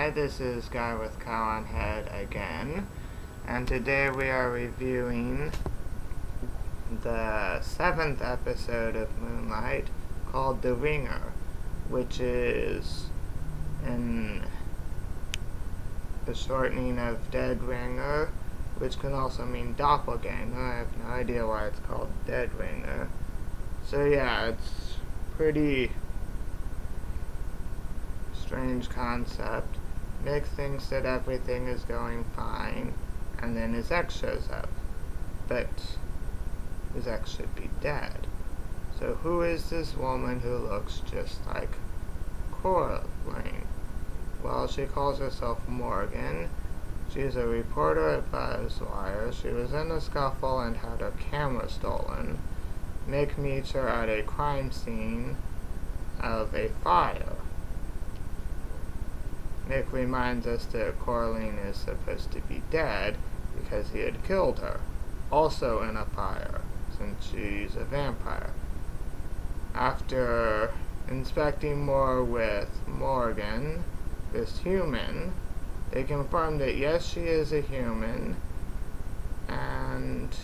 Hi, this is Guy with Cow on Head again, and today we are reviewing the 7th episode of Moonlight called The Ringer, which is a shortening of Dead Ringer, which can also mean doppelganger. I have no idea why it's called Dead Ringer. So yeah, it's pretty strange concept. Nick thinks that everything is going fine, and then his ex shows up. But his ex should be dead. So who is this woman who looks just like Coraline? Well, she calls herself Morgan. She's a reporter at BuzzWire. She was in a scuffle and had her camera stolen. Nick meets her at a crime scene of a fire. Nick reminds us that Coraline is supposed to be dead because he had killed her, also in a fire, since she's a vampire. After inspecting more with Morgan, this human, they confirm that yes, she is a human, and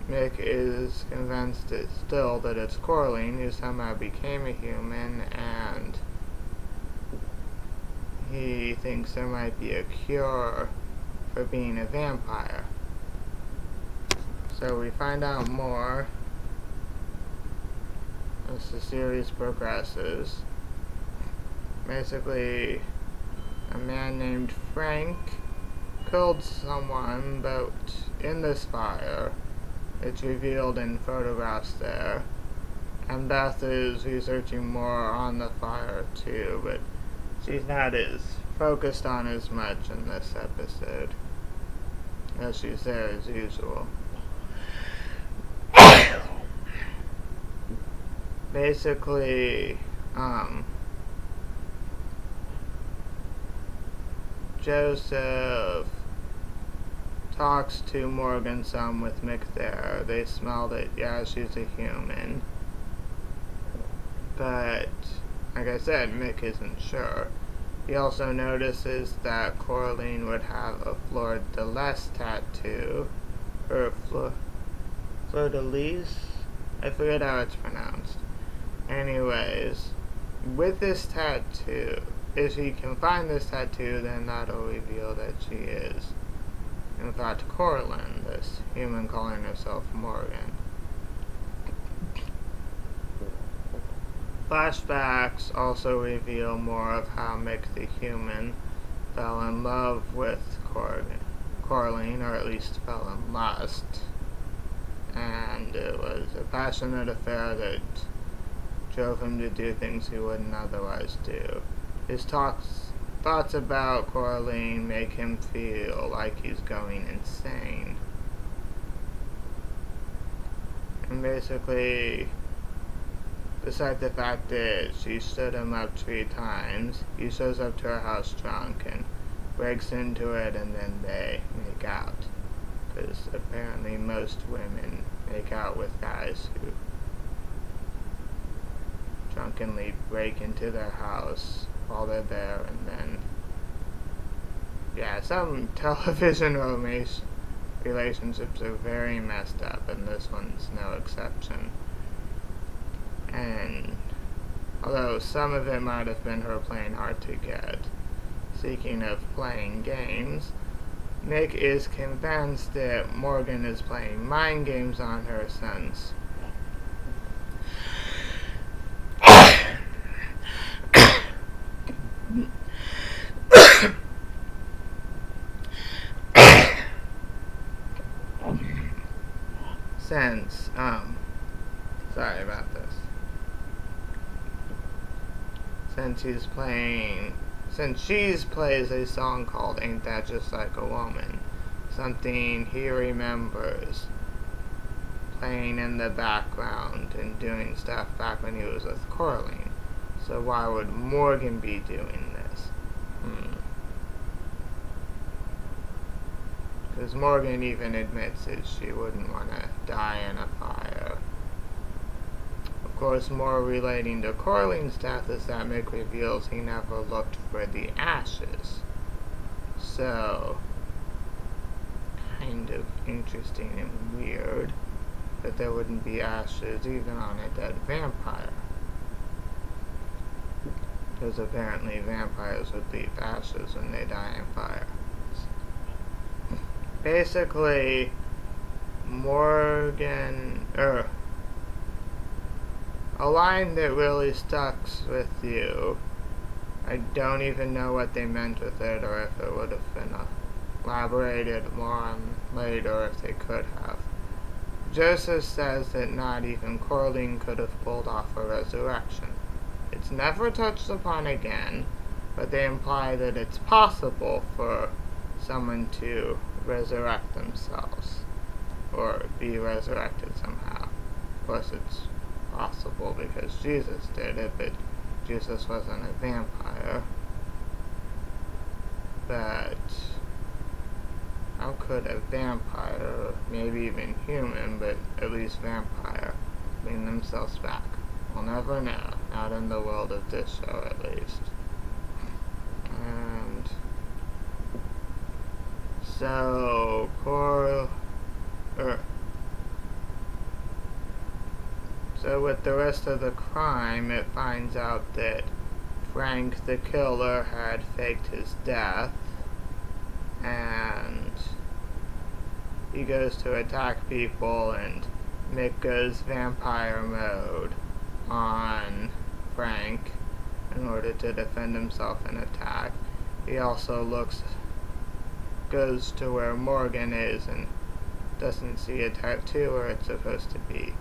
Nick is convinced still that it's Coraline who somehow became a human, and he thinks there might be a cure for being a vampire. So we find out more as the series progresses. Basically, a man named Frank killed someone, but in this fire, it's revealed in photographs there. And Beth is researching more on the fire too, but she's not as focused on as much in this episode, as she's there as usual. Basically, Joseph talks to Morgan some with Mick there. They smell that, yeah, she's a human. But, like I said, Mick isn't sure. He also notices that Coraline would have a fleur-de-lis tattoo, or fleur-de-lis? I forget how it's pronounced. Anyways, with this tattoo, if he can find this tattoo, then that'll reveal that she is, in fact, Coraline, this human calling herself Morgan. Flashbacks also reveal more of how Mick the human fell in love with Coraline, or at least fell in lust. And it was a passionate affair that drove him to do things he wouldn't otherwise do. His thoughts about Coraline make him feel like he's going insane. And basically, besides the fact that she stood him up 3 times, he shows up to her house drunk and breaks into it, and then they make out. Because apparently most women make out with guys who drunkenly break into their house while they're there, and then, yeah, some television relationships are very messed up, and this one's no exception. And although some of it might have been her playing hard to get, speaking of playing games, Nick is convinced that Morgan is playing mind games on her since sorry about this. Since she plays a song called Ain't That Just Like a Woman, something he remembers playing in the background and doing stuff back when he was with Coraline. So why would Morgan be doing this? Because Morgan even admits that she wouldn't want to die in a fire. Of course, more relating to Corling's death is that Mick reveals he never looked for the ashes. So, kind of interesting and weird that there wouldn't be ashes even on a dead vampire. Because apparently vampires would leave ashes when they die in fire. Basically, a line that really stuck with you. I don't even know what they meant with it, or if it would have been elaborated more on later if they could have. Joseph says that not even Corling could have pulled off a resurrection. It's never touched upon again, but they imply that it's possible for someone to resurrect themselves, or be resurrected somehow. Of course, it's possible because Jesus did it, but Jesus wasn't a vampire. But how could a vampire, maybe even human, but at least vampire, bring themselves back? We'll never know. Not in the world of this show, at least. And so, so with the rest of the crime, it finds out that Frank the killer had faked his death, and he goes to attack people, and Mick goes vampire mode on Frank in order to defend himself and attack. He also goes to where Morgan is and doesn't see a tattoo where it's supposed to be.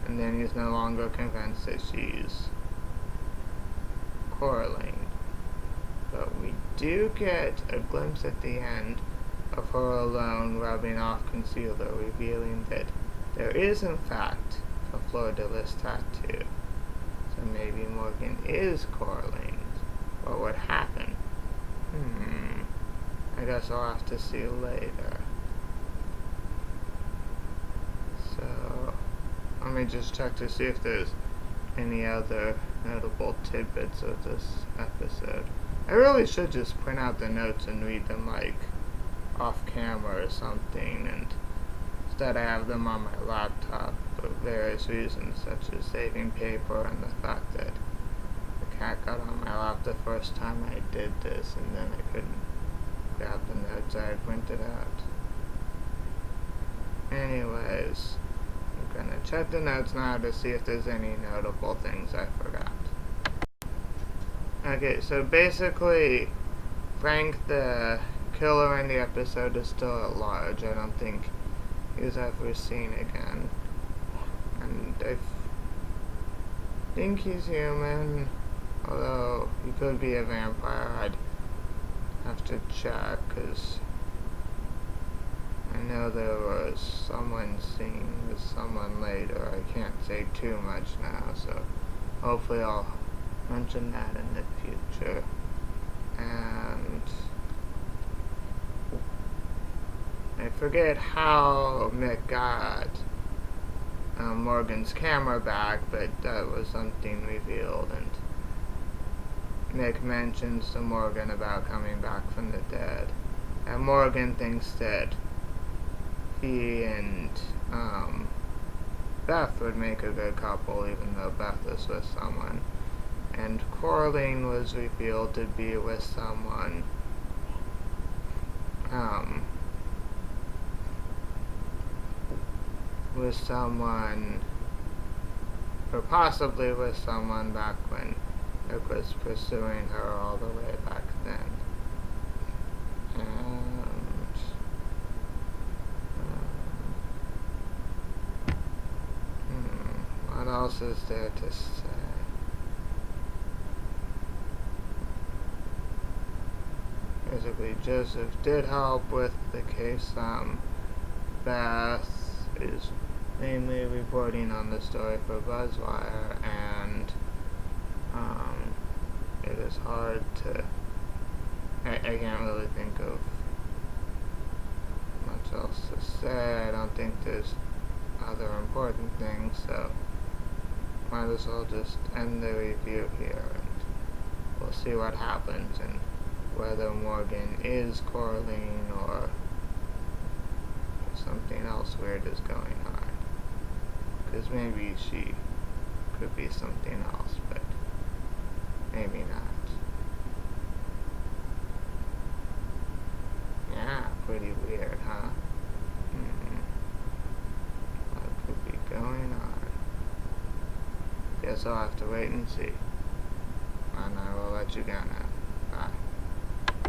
And then he's no longer convinced that she's Corling. But we do get a glimpse at the end of her alone rubbing off concealer, revealing that there is in fact a fleur-de-lis tattoo. So maybe Morgan is Corling. What would happen? I guess I'll have to see later. So, let me just check to see if there's any other notable tidbits of this episode. I really should just print out the notes and read them like off camera or something, and instead I have them on my laptop for various reasons, such as saving paper and the fact that the cat got on my lap the first time I did this, and then I couldn't grab the notes I had printed out. Anyways, I'm gonna check the notes now to see if there's any notable things I forgot. Okay, so basically, Frank the killer in the episode is still at large. I don't think he's ever seen again. And I think he's human, although he could be a vampire. I'd have to check, because I know there was someone seen with someone later. I can't say too much now, so hopefully I'll mention that in the future. And I forget how Mick got Morgan's camera back, but that was something revealed, and Mick mentions to Morgan about coming back from the dead. And Morgan thinks that he and Beth would make a good couple, even though Beth is with someone. And Corling was revealed to be with someone or possibly with someone back when Nick was pursuing her all the way back then. And what else is there to say? Basically, Joseph did help with the case. Beth is mainly reporting on the story for Buzzwire, and it is hard to... I can't really think of much else to say. I don't think there's other important things, so might as well just end the review here, and we'll see what happens and whether Morgan is Coraline or something else weird is going on. Because maybe she could be something else, but maybe not. Yeah, pretty weird, huh? What could be going on? Guess I'll have to wait and see. And I will let you go now.